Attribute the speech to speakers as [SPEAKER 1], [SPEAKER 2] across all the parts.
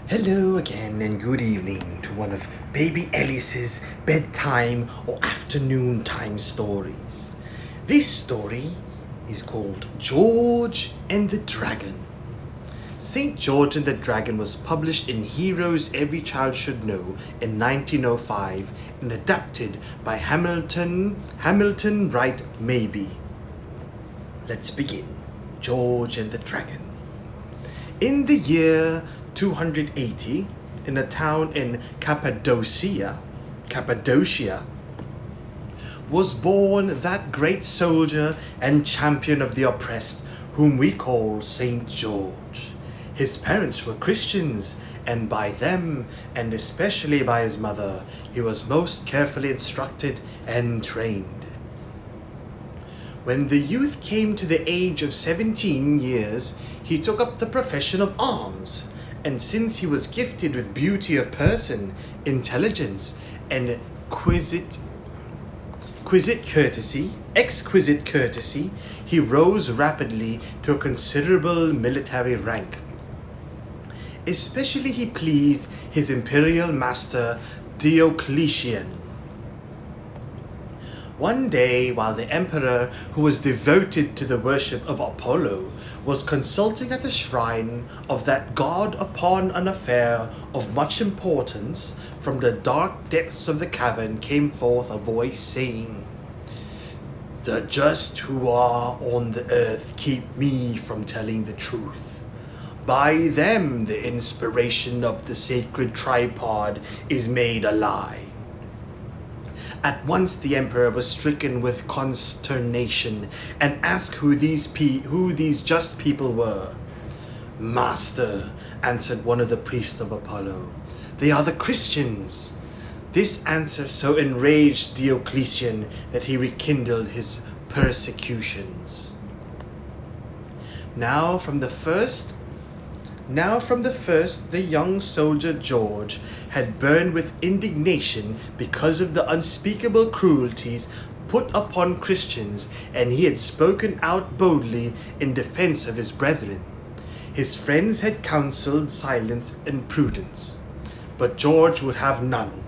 [SPEAKER 1] Hello again and good evening to one of Baby Alice's bedtime or afternoon time stories. This story is called George and the Dragon. St. George and the Dragon was published in Heroes Every Child Should Know in 1905 and adapted by Hamilton Wright Mabie. Let's begin. George and the Dragon. In the year 280, in a town in Cappadocia, was born that great soldier and champion of the oppressed, whom we call St. George. His parents were Christians, and by them, and especially by his mother, he was most carefully instructed and trained. When the youth came to the age of 17 years, he took up the profession of arms, and since he was gifted with beauty of person, intelligence, and exquisite courtesy, he rose rapidly to a considerable military rank. Especially he pleased his imperial master Diocletian. One day, while the emperor, who was devoted to the worship of Apollo, was consulting at a shrine of that god upon an affair of much importance, from the dark depths of the cavern came forth a voice saying, "The just who are on the earth keep me from telling the truth. By them the inspiration of the sacred tripod is made a lie." At once the emperor was stricken with consternation and asked who these just people were. "Master," answered one of the priests of Apollo, "they are the Christians." This answer so enraged Diocletian that he rekindled his persecutions. Now from the first, the young soldier George had burned with indignation because of the unspeakable cruelties put upon Christians, and he had spoken out boldly in defense of his brethren. His friends had counseled silence and prudence, but George would have none.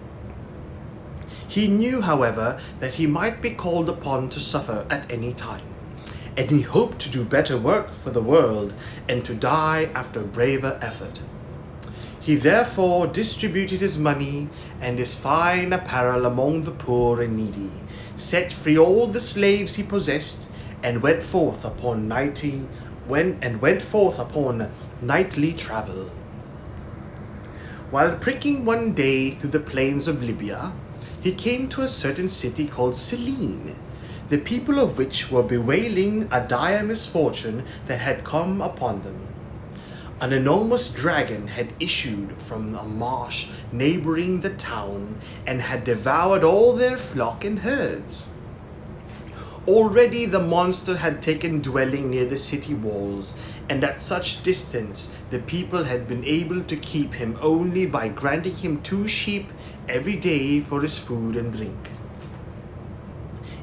[SPEAKER 1] He knew, however, that he might be called upon to suffer at any time, and he hoped to do better work for the world and to die after braver effort. He therefore distributed his money and his fine apparel among the poor and needy, set free all the slaves he possessed, and went forth upon nightly travel. While pricking one day through the plains of Libya, he came to a certain city called Selene, the people of which were bewailing a dire misfortune that had come upon them. An enormous dragon had issued from a marsh neighboring the town and had devoured all their flock and herds. Already the monster had taken dwelling near the city walls, and at such distance the people had been able to keep him only by granting him 2 sheep every day for his food and drink.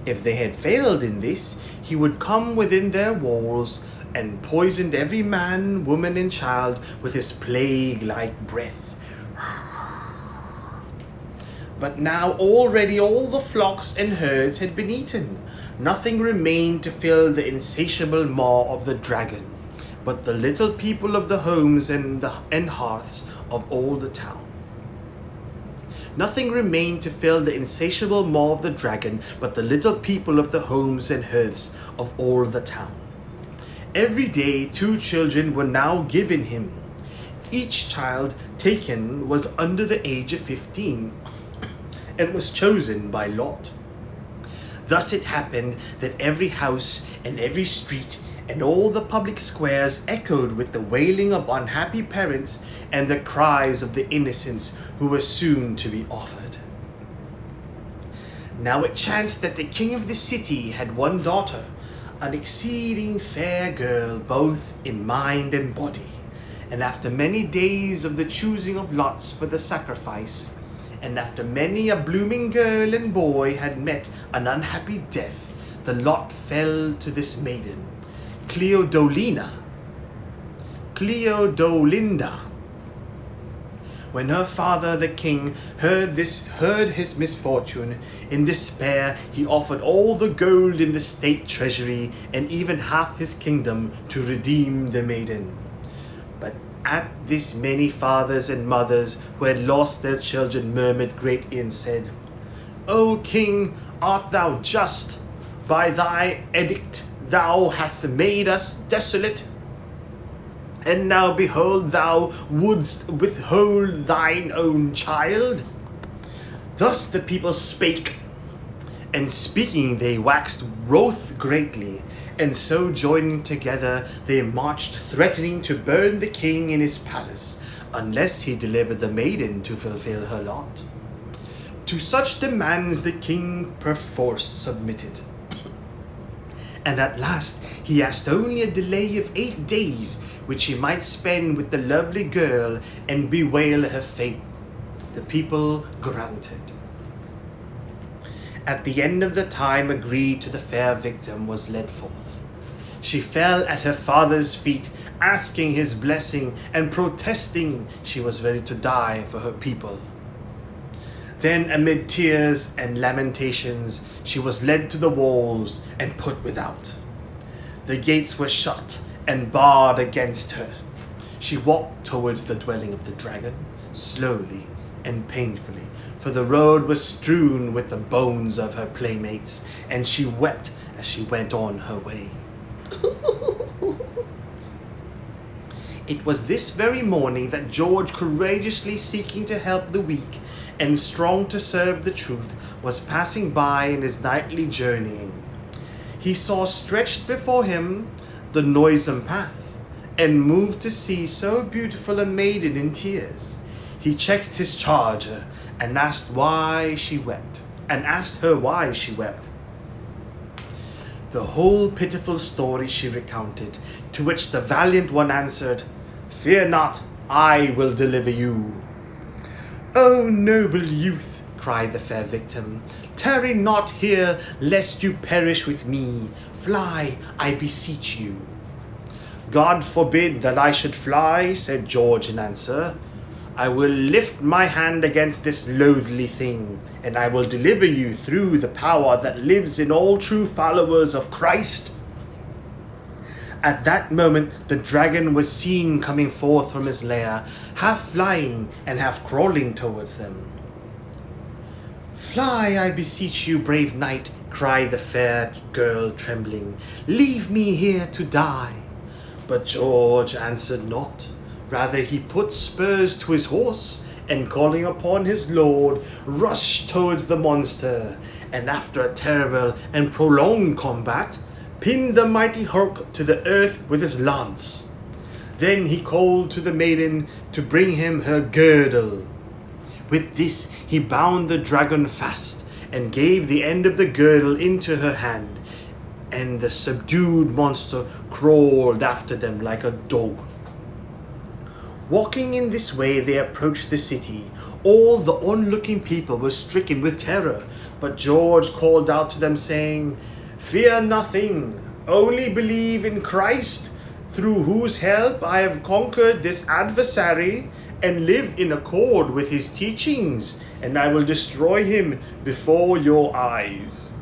[SPEAKER 1] If they had failed in this, he would come within their walls and poisoned every man, woman, and child with his plague-like breath. But now already all the flocks and herds had been eaten. Nothing remained to fill the insatiable maw of the dragon, but the little people of the homes and hearths of all the town. Nothing remained to fill the insatiable maw of the dragon, but the little people of the homes and hearths of all the town. Every day 2 children were now given him. Each child taken was under the age of 15 and was chosen by lot. Thus it happened that every house and every street and all the public squares echoed with the wailing of unhappy parents and the cries of the innocents who were soon to be offered. Now it chanced that the king of the city had one daughter, an exceeding fair girl both in mind and body, and after many days of the choosing of lots for the sacrifice, and after many a blooming girl and boy had met an unhappy death, the lot fell to this maiden, Cleodolinda, When her father, the king, heard his misfortune, in despair he offered all the gold in the state treasury and even half his kingdom to redeem the maiden. But at this many fathers and mothers who had lost their children murmured greatly and said, O king, art thou just? By thy edict thou hast made us desolate. And now behold, thou wouldst withhold thine own child. Thus the people spake, and speaking they waxed wroth greatly, and so joining together they marched, threatening to burn the king in his palace, unless he delivered the maiden to fulfill her lot. To such demands the king perforce submitted. And at last he asked only a delay of 8 days, which he might spend with the lovely girl and bewail her fate. The people granted. At the end of the time agreed to, the fair victim was led forth. She fell at her father's feet, asking his blessing and protesting she was ready to die for her people. Then amid tears and lamentations she was led to the walls and put without. The gates were shut and barred against her. She walked towards the dwelling of the dragon, slowly and painfully, for the road was strewn with the bones of her playmates, and she wept as she went on her way. It was this very morning that George, courageously seeking to help the weak and strong to serve the truth, was passing by in his nightly journeying. He saw stretched before him the noisome path, and moved to see so beautiful a maiden in tears. He checked his charger and asked her why she wept. The whole pitiful story she recounted, to which the valiant one answered, Fear not, I will deliver you. O noble youth, cried the fair victim, tarry not here, lest you perish with me. Fly, I beseech you. God forbid that I should fly, said George in answer. I will lift my hand against this loathly thing, and I will deliver you through the power that lives in all true followers of Christ. At that moment the dragon was seen coming forth from his lair, half flying and half crawling towards them. Fly, I beseech you, brave knight, cried the fair girl trembling. Leave me here to die. But George answered not. Rather he put spurs to his horse, and calling upon his lord, rushed towards the monster, and after a terrible and prolonged combat, pinned the mighty Hulk to the earth with his lance. Then he called to the maiden to bring him her girdle. With this he bound the dragon fast, and gave the end of the girdle into her hand, and the subdued monster crawled after them like a dog. Walking in this way they approached the city. All the onlooking people were stricken with terror, but George called out to them, saying, Fear nothing, only believe in Christ, through whose help I have conquered this adversary, and live in accord with his teachings, and I will destroy him before your eyes.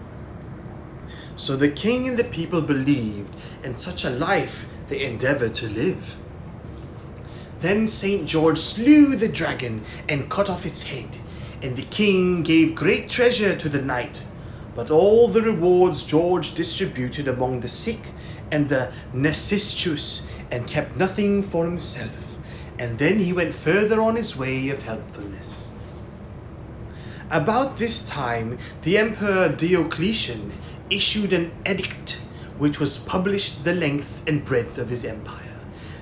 [SPEAKER 1] So the king and the people believed, and such a life they endeavored to live. Then St. George slew the dragon and cut off its head, and the king gave great treasure to the knight. But all the rewards George distributed among the sick and the necessitous, and kept nothing for himself. And then he went further on his way of helpfulness. About this time, the Emperor Diocletian issued an edict which was published the length and breadth of his empire.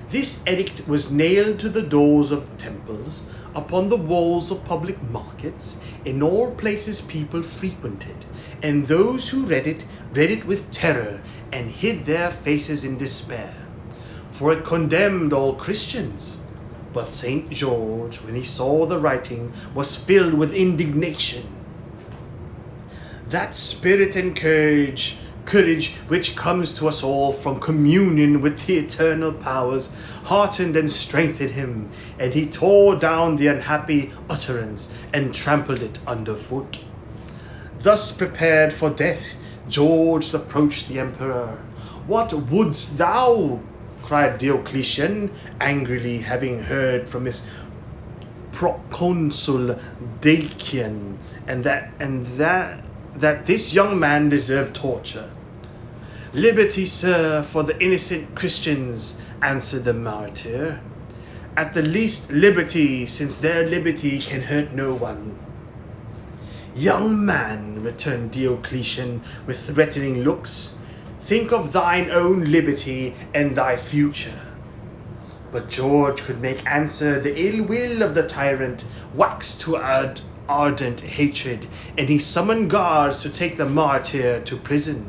[SPEAKER 1] This edict was nailed to the doors of temples, upon the walls of public markets, in all places people frequented, and those who read it with terror, and hid their faces in despair. For it condemned all Christians. But St. George, when he saw the writing, was filled with indignation. That spirit and courage courage which comes to us all from communion with the eternal powers heartened and strengthened him, and he tore down the unhappy utterance and trampled it underfoot. Thus prepared for death, George approached the emperor. "What wouldst thou?" cried Diocletian, angrily, having heard from his proconsul Dacian that this young man deserved torture. "Liberty, sir, for the innocent Christians," answered the martyr. "At the least liberty, since their liberty can hurt no one." "Young man," returned Diocletian with threatening looks, "think of thine own liberty and thy future." But George could make answer. The ill will of the tyrant waxed to ardent hatred, and he summoned guards to take the martyr to prison.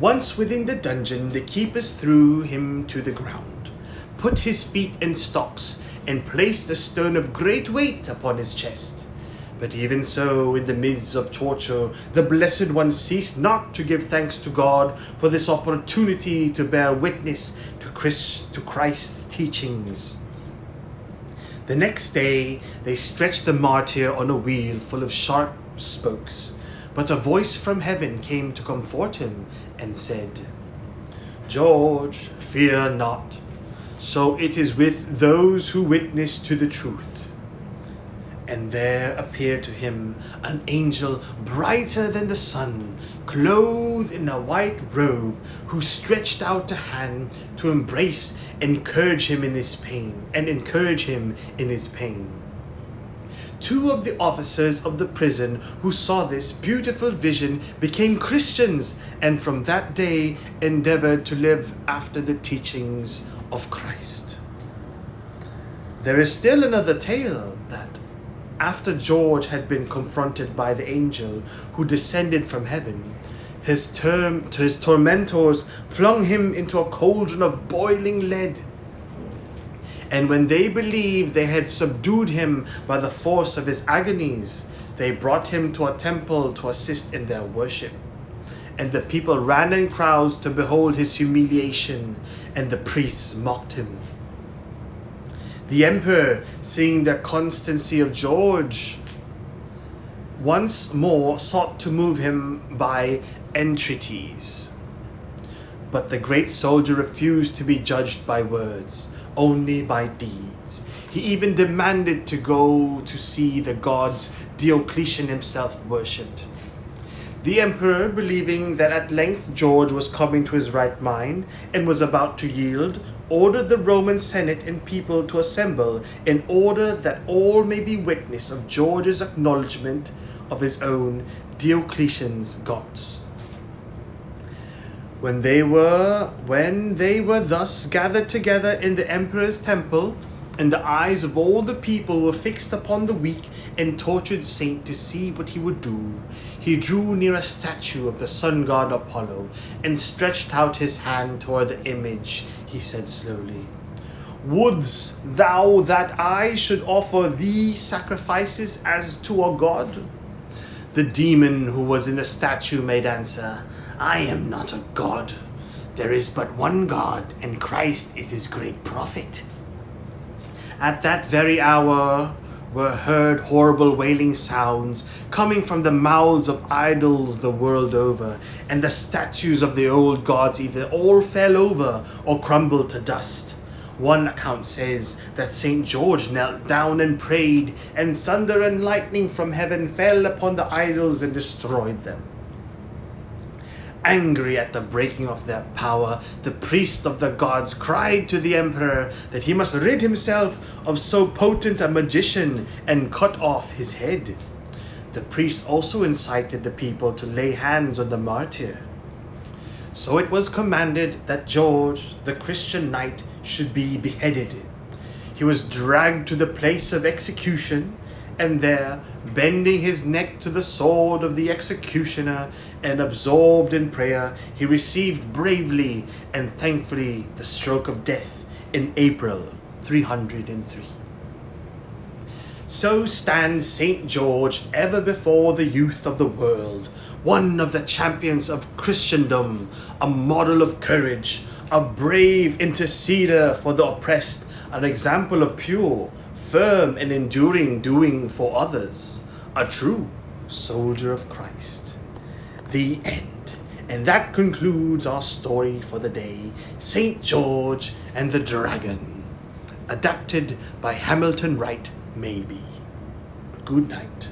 [SPEAKER 1] Once within the dungeon, the keepers threw him to the ground, put his feet in stocks, and placed a stone of great weight upon his chest. But even so, in the midst of torture, the Blessed One ceased not to give thanks to God for this opportunity to bear witness to Christ's teachings. The next day, they stretched the martyr on a wheel full of sharp spokes, but a voice from heaven came to comfort him and said, "George, fear not. So it is with those who witness to the truth." And there appeared to him an angel brighter than the sun, clothed in a white robe, who stretched out a hand to embrace and encourage him in his pain. Two of the officers of the prison who saw this beautiful vision became Christians, and from that day endeavored to live after the teachings of Christ. There is still another tale that after George had been confronted by the angel who descended from heaven, his tormentors flung him into a cauldron of boiling lead. And when they believed they had subdued him by the force of his agonies, they brought him to a temple to assist in their worship. And the people ran in crowds to behold his humiliation, and the priests mocked him. The emperor, seeing the constancy of George, once more sought to move him by entreaties. But the great soldier refused to be judged by words, only by deeds. He even demanded to go to see the gods Diocletian himself worshipped. The emperor, believing that at length George was coming to his right mind and was about to yield, ordered the Roman Senate and people to assemble in order that all may be witness of George's acknowledgement of his own Diocletian's gods. When they were thus gathered together in the emperor's temple, and the eyes of all the people were fixed upon the weak and tortured saint to see what he would do, he drew near a statue of the sun god Apollo and stretched out his hand toward the image. He said slowly, "Wouldst thou that I should offer thee sacrifices as to a god?" The demon who was in the statue made answer, "I am not a god. There is but one God, and Christ is his great prophet." At that very hour were heard horrible wailing sounds coming from the mouths of idols the world over, and the statues of the old gods either all fell over or crumbled to dust. One account says that St. George knelt down and prayed, and thunder and lightning from heaven fell upon the idols and destroyed them. Angry at the breaking of their power, the priest of the gods cried to the emperor that he must rid himself of so potent a magician and cut off his head. The priest also incited the people to lay hands on the martyr. So it was commanded that George, the Christian knight, should be beheaded. He was dragged to the place of execution, and there, bending his neck to the sword of the executioner and absorbed in prayer, he received bravely and thankfully the stroke of death in April 303. So stands St. George ever before the youth of the world, one of the champions of Christendom, a model of courage, a brave interceder for the oppressed, an example of pure, firm, and enduring doing for others, a true soldier of Christ. The end. And that concludes our story for the day, St. George and the Dragon, adapted by Hamilton Wright, Mabie. Good night.